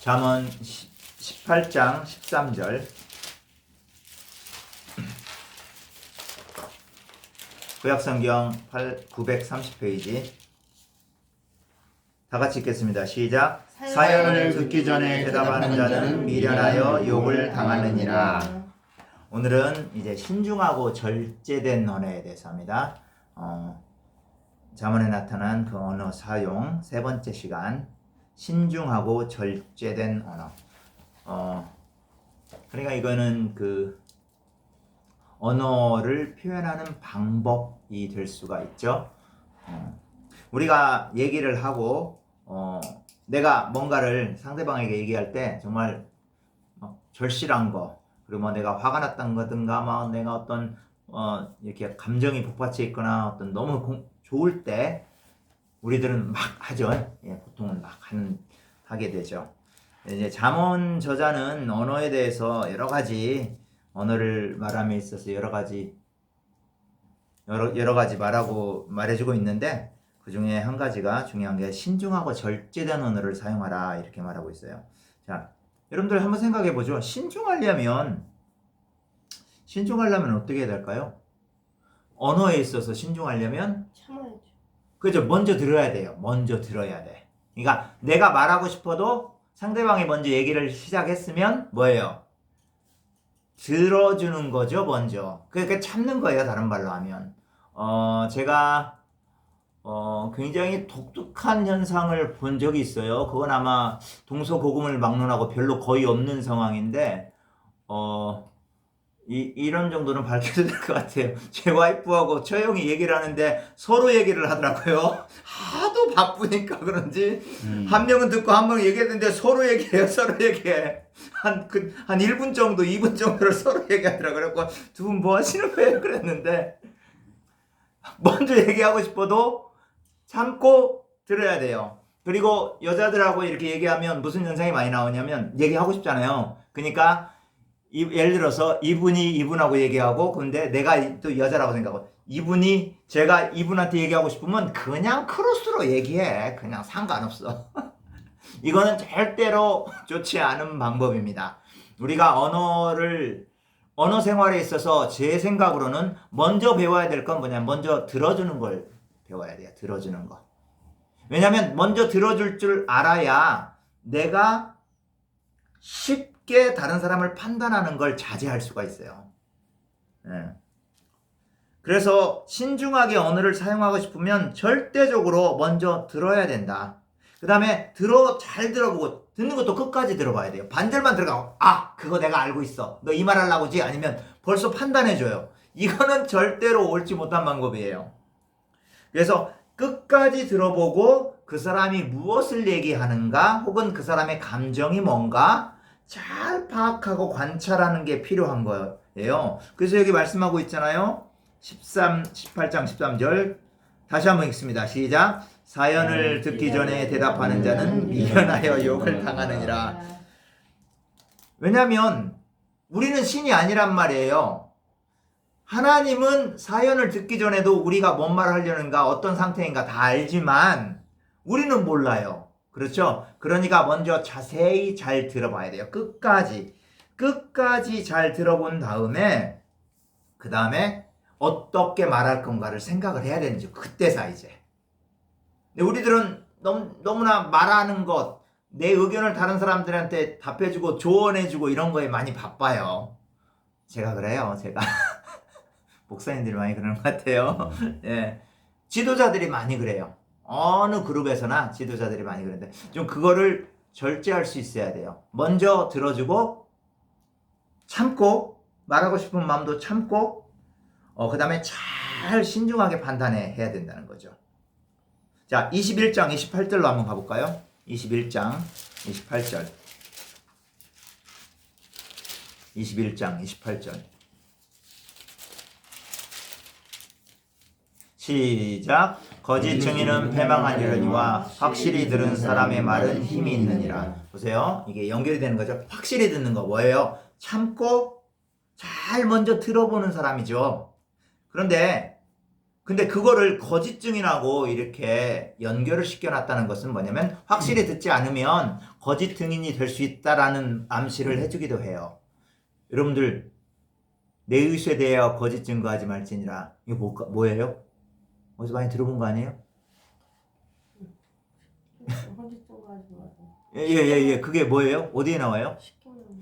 잠언 18장 13절. 구약성경 930페이지. 다 같이 읽겠습니다. 시작. 사연을 듣기 전에 대답하는 자는 미련하여 욕을 당하느니라. 오늘은 이제 신중하고 절제된 언어에 대해서 합니다. 잠언에 나타난 그 언어 사용 세 번째 시간. 신중하고 절제된 언어. 그러니까 이거는 그 언어를 표현하는 방법이 될 수가 있죠. 우리가 얘기를 하고 내가 뭔가를 상대방에게 얘기할 때 정말 절실한 거, 그리고 뭐 내가 화가 났던 거든가, 막 내가 어떤 이렇게 감정이 복받쳐 있거나 어떤 너무 좋을 때 우리들은 막 하죠. 예, 보통은 막 하게 되죠. 이제 잠언 저자는 언어에 대해서 여러 가지 언어를 말함에 있어서 여러 가지 말해주고 있는데, 그 중에 한 가지가 중요한 게 신중하고 절제된 언어를 사용하라, 이렇게 말하고 있어요. 자, 여러분들 한번 생각해 보죠. 신중하려면 어떻게 해야 될까요? 언어에 있어서 신중하려면 참아야죠. 그죠? 먼저 들어야 돼요. 먼저 들어야 돼. 그러니까 내가 말하고 싶어도 상대방이 먼저 얘기를 시작했으면 뭐예요? 들어주는 거죠, 먼저. 그러니까 참는 거예요, 다른 말로 하면. 제가 굉장히 독특한 현상을 본 적이 있어요. 그건 아마 동서고금을 막론하고 별로 거의 없는 상황인데, 이런 정도는 밝혀도 될 것 같아요. 제 와이프하고 처형이 얘기를 하는데 서로 얘기를 하더라고요. 하도 바쁘니까 그런지 한 명은 듣고 한 명은 얘기했는데 서로 얘기해요. 한 1분 정도, 2분 정도를 서로 얘기하더라고요. 그래서 두 분 뭐 하시는 거예요? 그랬는데, 먼저 얘기하고 싶어도 참고 들어야 돼요. 그리고 여자들하고 이렇게 얘기하면 무슨 현상이 많이 나오냐면, 얘기하고 싶잖아요. 그러니까 예를 들어서 이분하고 얘기하고, 근데 내가 또 여자라고 생각하고, 제가 이분한테 얘기하고 싶으면 그냥 크로스로 얘기해. 그냥 상관없어. 이거는 절대로 좋지 않은 방법입니다. 우리가 언어 생활에 있어서 제 생각으로는 먼저 배워야 될 건 뭐냐면, 먼저 들어주는 걸 배워야 돼요. 들어주는 거. 왜냐면 먼저 들어줄 줄 알아야 내가 쉽게 다른 사람을 판단하는 걸 자제할 수가 있어요. 네. 그래서 신중하게 언어를 사용하고 싶으면 절대적으로 먼저 들어야 된다. 그 다음에 잘 들어보고, 듣는 것도 끝까지 들어봐야 돼요. 반절만 들어가고, 그거 내가 알고 있어. 너 이 말 하려고 지? 아니면 벌써 판단해줘요. 이거는 절대로 옳지 못한 방법이에요. 그래서 끝까지 들어보고 그 사람이 무엇을 얘기하는가, 혹은 그 사람의 감정이 뭔가 잘 파악하고 관찰하는 게 필요한 거예요. 그래서 여기 말씀하고 있잖아요. 18장 13절. 다시 한번 읽습니다. 시작. 사연을 듣기 전에 대답하는 자는 미련하여 욕을 당하느니라. 왜냐면 우리는 신이 아니란 말이에요. 하나님은 사연을 듣기 전에도 우리가 뭔 말을 하려는가, 어떤 상태인가 다 알지만 우리는 몰라요. 그렇죠? 그러니까 먼저 자세히 잘 들어봐야 돼요. 끝까지 잘 들어본 다음에, 그 다음에 어떻게 말할 건가를 생각을 해야 되는지, 그때서 이제. 근데 우리들은 너무나 말하는 것, 내 의견을 다른 사람들한테 답해주고 조언해주고 이런 거에 많이 바빠요. 제가 그래요. 목사님들이 많이 그러는 것 같아요. 예. 지도자들이 많이 그래요. 어느 그룹에서나 지도자들이 많이 그러는데, 좀 그거를 절제할 수 있어야 돼요. 먼저 들어주고, 참고, 말하고 싶은 마음도 참고, 그 다음에 잘 신중하게 판단해야 된다는 거죠. 자, 21장 28절로 한번 가볼까요? 21장 28절. 21장 28절. 시작. 거짓 증인은 패망하리려니와 확실히 들은 사람의 말은 힘이 있느니라. 보세요. 이게 연결이 되는 거죠. 확실히 듣는 거 뭐예요? 참고 잘 먼저 들어보는 사람이죠. 그런데 근데 그거를 거짓 증인하고 이렇게 연결을 시켜놨다는 것은 뭐냐면 확실히 듣지 않으면 거짓 증인이 될 수 있다라는 암시를 해주기도 해요. 여러분들 내 의술에 대하여 거짓 증거하지 말지니라. 이거 뭐예요? 어디서 많이 들어본 거 아니에요? 예. 그게 뭐예요? 어디에 나와요?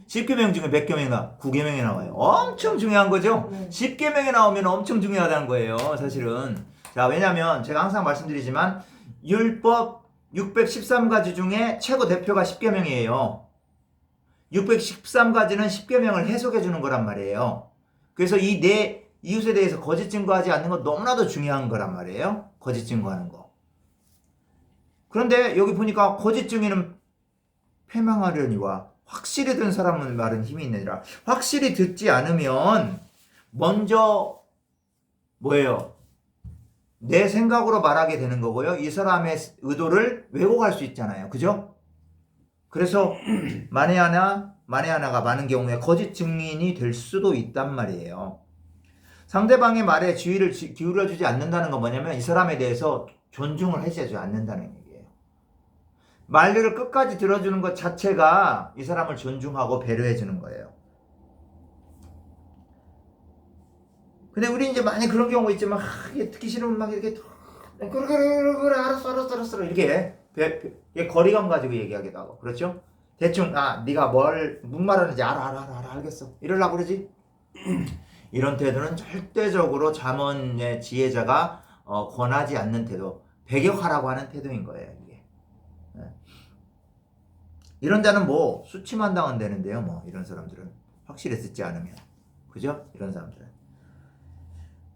10계명 중에 몇 계명이 나와요? 9계명이 나와요. 엄청 중요한 거죠? 10계명이 나오면 엄청 중요하다는 거예요, 사실은. 자, 왜냐면 제가 항상 말씀드리지만 율법 613가지 중에 최고 대표가 10계명이에요. 613가지는 10계명을 해석해 주는 거란 말이에요. 그래서 이 내 이웃에 대해서 거짓 증거하지 않는 건 너무나도 중요한 거란 말이에요. 거짓 증거하는 거. 그런데 여기 보니까 거짓 증인은 패망하려니와 확실히 든 사람은 말은 힘이 있느니라. 확실히 듣지 않으면 먼저 뭐예요? 내 생각으로 말하게 되는 거고요. 이 사람의 의도를 왜곡할 수 있잖아요. 그죠? 그래서 만에 하나가 많은 경우에 거짓 증인이 될 수도 있단 말이에요. 상대방의 말에 주의를 기울여주지 않는다는 건 뭐냐면 이 사람에 대해서 존중을 해주지 않는다는 얘기예요. 말들을 끝까지 들어주는 것 자체가 이 사람을 존중하고 배려해주는 거예요. 근데 우리 이제 많이 그런 경우 있지만 이게 듣기 싫으면 막 이렇게 그래 알았어 이렇게 거리감 가지고 얘기하기도 하고 그렇죠? 대충 네가 뭘 말하는지 알아 알겠어 이러려고 그러지? 이런 태도는 절대적으로 잠언의 지혜자가 권하지 않는 태도, 배격하라고 하는 태도인 거예요. 이게. 이런 자는 뭐 수치만 당한다는데요. 뭐 이런 사람들은 확실히 듣지 않으면 그죠? 이런 사람들은.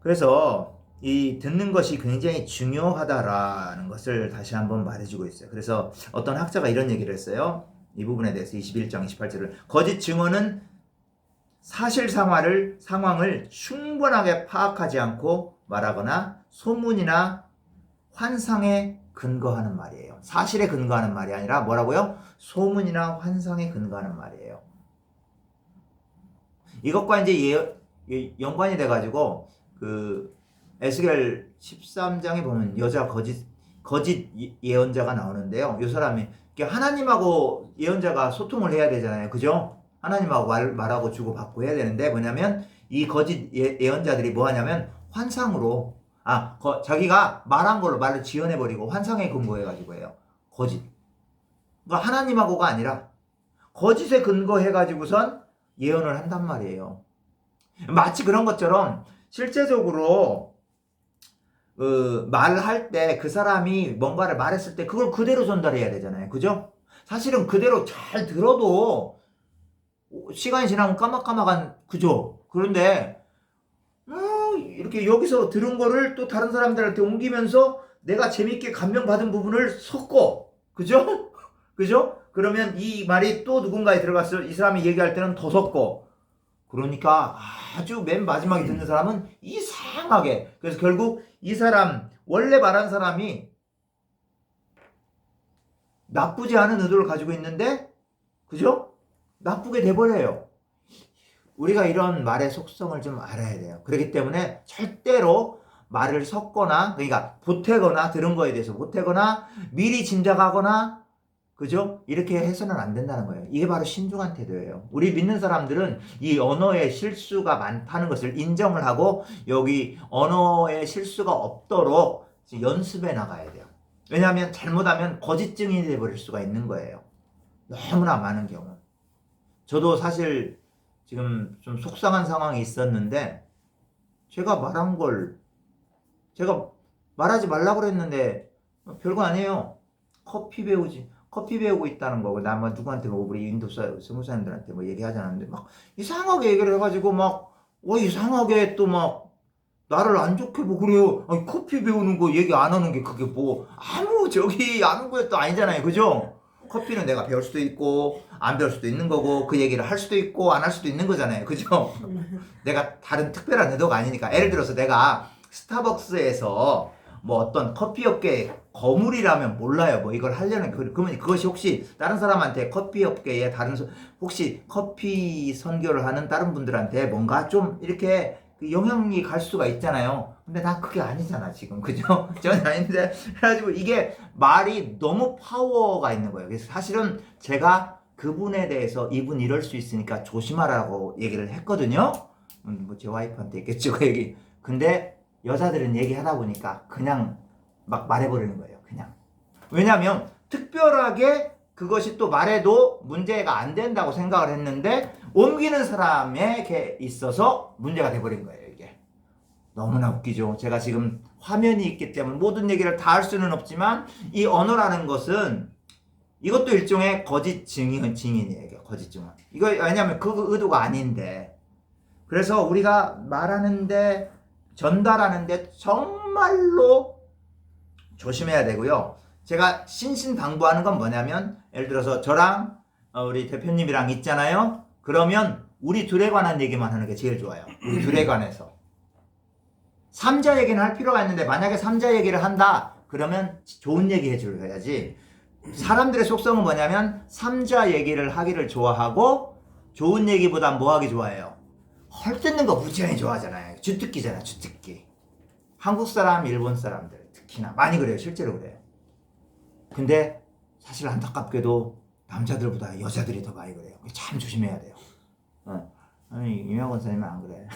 그래서 이 듣는 것이 굉장히 중요하다라는 것을 다시 한번 말해주고 있어요. 그래서 어떤 학자가 이런 얘기를 했어요. 이 부분에 대해서 21장 28절을 거짓 증언은 사실 상황을 충분하게 파악하지 않고 말하거나 소문이나 환상에 근거하는 말이에요. 사실에 근거하는 말이 아니라 뭐라고요? 소문이나 환상에 근거하는 말이에요. 이것과 이제 연관이 돼가지고 그 에스겔 13장에 보면 여자 거짓 예언자가 나오는데요. 이 사람이 하나님하고 예언자가 소통을 해야 되잖아요. 그죠? 하나님하고 말하고 주고받고 해야 되는데 뭐냐면 이 거짓 예언자들이 뭐 하냐면 환상으로 자기가 말한 걸로 말을 지어내버리고 환상에 근거해가지고 해요. 거짓. 그러니까 하나님하고가 아니라 거짓에 근거해가지고선 예언을 한단 말이에요. 마치 그런 것처럼 실제적으로 말을 할 때 그 사람이 뭔가를 말했을 때 그걸 그대로 전달해야 되잖아요. 그죠? 사실은 그대로 잘 들어도 시간이 지나면 까막까막한 그죠? 그런데 이렇게 여기서 들은 거를 또 다른 사람들한테 옮기면서 내가 재밌게 감명받은 부분을 섞어. 그죠? 그죠? 그러면 이 말이 또 누군가에 들어갔을 이 사람이 얘기할 때는 더 섞어. 그러니까 아주 맨 마지막에 듣는 사람은 이상하게. 그래서 결국 이 사람 원래 말한 사람이 나쁘지 않은 의도를 가지고 있는데 그죠? 나쁘게 돼버려요. 우리가 이런 말의 속성을 좀 알아야 돼요. 그렇기 때문에 절대로 말을 섞거나 그러니까 보태거나 들은 거에 대해서 보태거나 미리 짐작하거나 그죠? 이렇게 해서는 안 된다는 거예요. 이게 바로 신중한 태도예요. 우리 믿는 사람들은 이 언어에 실수가 많다는 것을 인정을 하고 여기 언어에 실수가 없도록 연습해 나가야 돼요. 왜냐하면 잘못하면 거짓 증인이 돼버릴 수가 있는 거예요. 너무나 많은 경우. 저도 사실 지금 좀 속상한 상황이 있었는데 제가 말하지 말라고 그랬는데 별거 아니에요. 커피 배우고 있다는 거고 나 뭐 누구한테 뭐 우리 인도 선교사님들한테 뭐 얘기하지 않았는데 막 이상하게 얘기를 해가지고 막 이상하게 또 막 나를 안 좋게 뭐 그래요. 아니, 커피 배우는 거 얘기 안 하는 게 그게 뭐 아무 것도 아니잖아요. 그죠? 커피는 내가 배울 수도 있고 안 배울 수도 있는 거고 그 얘기를 할 수도 있고 안 할 수도 있는 거잖아요. 그죠? 내가 다른 특별한 의도가 아니니까. 예를 들어서 내가 스타벅스에서 뭐 어떤 커피 업계의 거물이라면 몰라요. 뭐 이걸 하려는 그러면 그것이 혹시 다른 사람한테 커피 업계에 혹시 커피 선교를 하는 다른 분들한테 뭔가 좀 이렇게 영향이 갈 수가 있잖아요. 근데 난 그게 아니잖아 지금, 그죠? 전혀 아닌데. 그래가지고 이게 말이 너무 파워가 있는 거예요. 그래서 사실은 제가 그분에 대해서 이분 이럴 수 있으니까 조심하라고 얘기를 했거든요. 뭐 제 와이프한테 했겠죠 그 얘기. 근데 여자들은 얘기하다 보니까 그냥 막 말해버리는 거예요. 그냥. 왜냐면 특별하게 그것이 또 말해도 문제가 안 된다고 생각을 했는데 옮기는 사람에게 있어서 문제가 돼버린 거예요. 이게 너무나 웃기죠. 제가 지금 화면이 있기 때문에 모든 얘기를 다 할 수는 없지만 이 언어라는 것은 이것도 일종의 거짓 증인이에요. 거짓 증언. 이거 왜냐면 그 의도가 아닌데. 그래서 우리가 말하는데 전달하는데 정말로 조심해야 되고요. 제가 신신당부하는 건 뭐냐면 예를 들어서 저랑 우리 대표님이랑 있잖아요. 그러면 우리 둘에 관한 얘기만 하는 게 제일 좋아요. 우리 둘에 관해서. 3자 얘기는 할 필요가 있는데 만약에 3자 얘기를 한다 그러면 좋은 얘기 해줘야지. 사람들의 속성은 뭐냐면 3자 얘기를 하기를 좋아하고 좋은 얘기보단 뭐 하기 좋아해요? 헐뜯는 거 무지하게 좋아하잖아요. 주특기잖아, 주특기. 한국 사람, 일본 사람들 특히나 많이 그래요. 실제로 그래요. 근데 사실 안타깝게도 남자들보다 여자들이 더 많이 그래요. 참 조심해야 돼요. 아니 임영 권사님은 안 그래.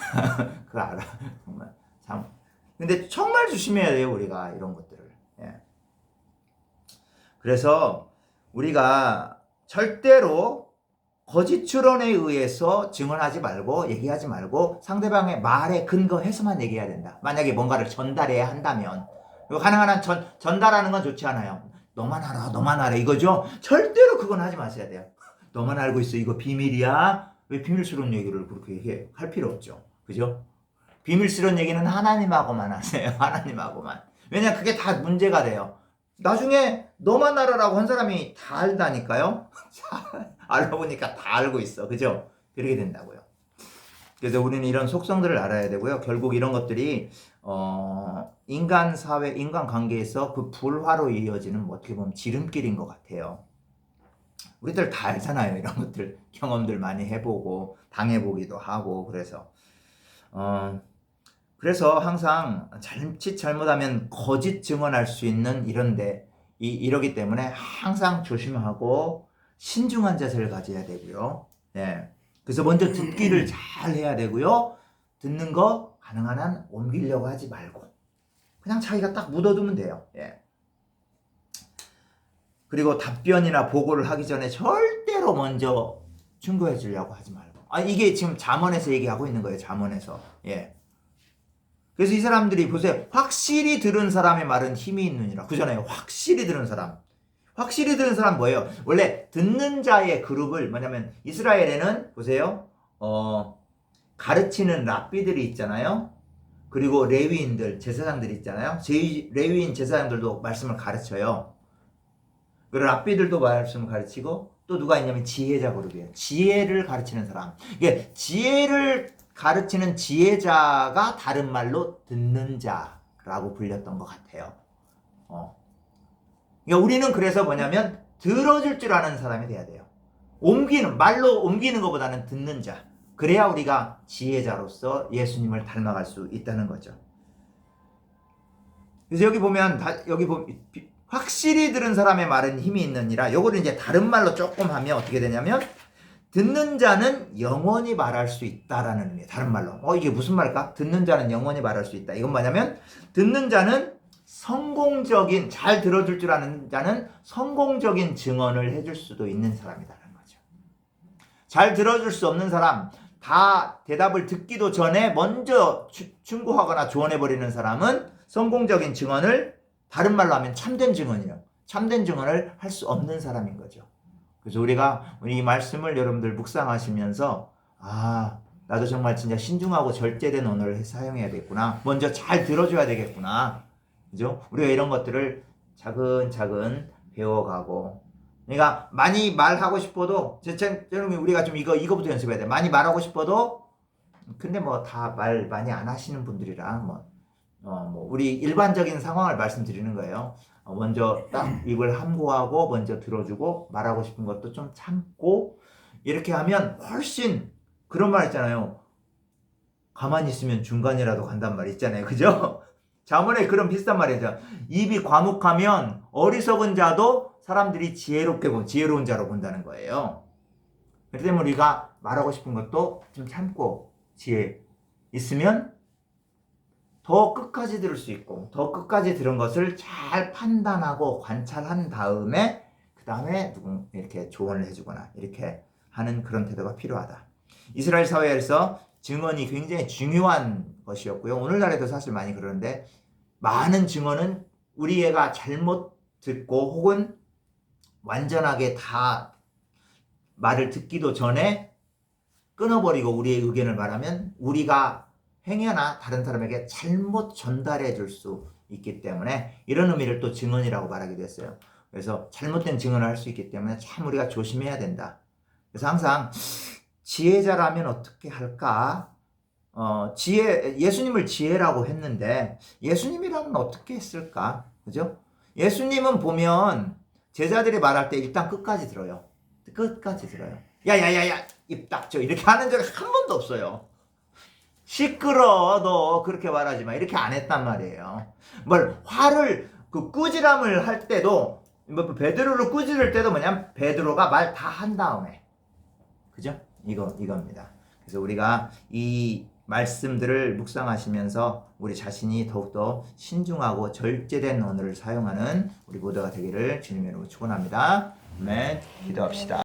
그거 알아. 정말 참. 근데 정말 조심해야 돼요. 우리가 이런 것들을. 예. 그래서 우리가 절대로 거짓 추론에 의해서 증언하지 말고 얘기하지 말고 상대방의 말에 근거해서만 얘기해야 된다. 만약에 뭔가를 전달해야 한다면. 그리고 가능한 한 전달하는 건 좋지 않아요. 너만 알아, 너만 알아 이거죠. 절대로 그건 하지 마셔야 돼요. 너만 알고 있어, 이거 비밀이야. 왜 비밀스러운 얘기를 그렇게 할 필요 없죠. 그죠? 비밀스러운 얘기는 하나님하고만 하세요. 하나님하고만. 왜냐 그게 다 문제가 돼요. 나중에 너만 알아라고 한 사람이 다 알다니까요. 알고 보니까 다 알고 있어. 그죠? 그렇게 된다고요. 그래서 우리는 이런 속성들을 알아야 되고요. 결국 이런 것들이 인간 사회, 인간 관계에서 그 불화로 이어지는 뭐 어떻게 보면 지름길인 것 같아요. 우리들 다 알잖아요. 이런 것들 경험들 많이 해보고 당해보기도 하고. 그래서 항상 자칫 잘못하면 거짓 증언할 수 있는 이런데 이러기 때문에 항상 조심하고 신중한 자세를 가져야 되고요. 네. 그래서 먼저 듣기를 잘 해야 되고요. 듣는 거 가능한 한 옮기려고 하지 말고 그냥 자기가 딱 묻어두면 돼요. 예. 그리고 답변이나 보고를 하기 전에 절대로 먼저 충고해 주려고 하지 말고. 이게 지금 잠언에서 얘기하고 있는 거예요. 잠언에서. 예. 그래서 이 사람들이 보세요. 확실히 들은 사람의 말은 힘이 있느니라. 그잖아요. 확실히 들은 사람. 확실히 들은 사람 뭐예요? 원래 듣는 자의 그룹을 뭐냐면 이스라엘에는 보세요. 가르치는 랍비들이 있잖아요. 그리고 레위인들, 제사장들이 있잖아요. 레위인 제사장들도 말씀을 가르쳐요. 그리고 랍비들도 말씀을 가르치고 또 누가 있냐면 지혜자 그룹이에요. 지혜를 가르치는 사람. 이게 지혜를 가르치는 지혜자가 다른 말로 듣는 자라고 불렸던 것 같아요. 그러니까 우리는 그래서 뭐냐면 들어줄 줄 아는 사람이 돼야 돼요. 말로 옮기는 것보다는 듣는 자. 그래야 우리가 지혜자로서 예수님을 닮아갈 수 있다는 거죠. 그래서 여기 보면 확실히 들은 사람의 말은 힘이 있느니라. 요거를 이제 다른 말로 조금 하면 어떻게 되냐면 듣는 자는 영원히 말할 수 있다라는 의미예요. 다른 말로. 이게 무슨 말일까? 듣는 자는 영원히 말할 수 있다. 이건 뭐냐면 듣는 자는 잘 들어줄 줄 아는 자는 성공적인 증언을 해줄 수도 있는 사람이라는 거죠. 잘 들어줄 수 없는 사람, 다 대답을 듣기도 전에 먼저 충고하거나 조언해버리는 사람은 성공적인 증언을 다른 말로 하면 참된 증언이에요. 참된 증언을 할 수 없는 사람인 거죠. 그래서 우리가 이 말씀을 여러분들 묵상하시면서 나도 정말 진짜 신중하고 절제된 언어를 사용해야겠구나. 먼저 잘 들어줘야 되겠구나. 그죠? 우리가 이런 것들을 차근차근 배워가고. 그러니까 많이 말하고 싶어도 여러분 우리가 좀 이거부터 연습해야 돼. 많이 말하고 싶어도 근데 뭐 다 말 많이 안 하시는 분들이라 우리 일반적인 상황을 말씀드리는 거예요. 먼저 딱 입을 함구하고 먼저 들어주고 말하고 싶은 것도 좀 참고 이렇게 하면 훨씬 그런 말 있잖아요. 가만히 있으면 중간이라도 간단 말 있잖아요. 그죠? 잠언에 그런 비슷한 말이죠. 입이 과묵하면 어리석은 자도 사람들이 지혜로운 자로 본다는 거예요. 그렇기 때문에 우리가 말하고 싶은 것도 좀 참고 지혜 있으면 더 끝까지 들을 수 있고, 더 끝까지 들은 것을 잘 판단하고 관찰한 다음에 그 다음에 이렇게 조언을 해주거나 이렇게 하는 그런 태도가 필요하다. 이스라엘 사회에서 증언이 굉장히 중요한 것이었고요. 오늘날에도 사실 많이 그러는데, 많은 증언은 우리 애가 잘못 듣고 혹은 완전하게 다 말을 듣기도 전에 끊어버리고 우리의 의견을 말하면 우리가 행여나 다른 사람에게 잘못 전달해 줄 수 있기 때문에 이런 의미를 또 증언이라고 말하기도 했어요. 그래서 잘못된 증언을 할 수 있기 때문에 참 우리가 조심해야 된다. 그래서 항상 지혜자라면 어떻게 할까? 예수님을 지혜라고 했는데 예수님이라면 어떻게 했을까? 그죠? 예수님은 보면 제자들이 말할 때 일단 끝까지 들어요. 끝까지 들어요. 야야야야 입 닥쳐 이렇게 하는 적이 한 번도 없어요. 시끄러 너 그렇게 말하지 마 이렇게 안 했단 말이에요. 뭘 화를 꾸지람을 할 때도 베드로를 꾸지를 때도 뭐냐면 베드로가 말 다 한 다음에 그죠? 이겁니다. 그래서 우리가 이 말씀들을 묵상하시면서 우리 자신이 더욱더 신중하고 절제된 언어를 사용하는 우리 모두가 되기를 주님의 이름으로 축원합니다. 아멘. 기도합시다.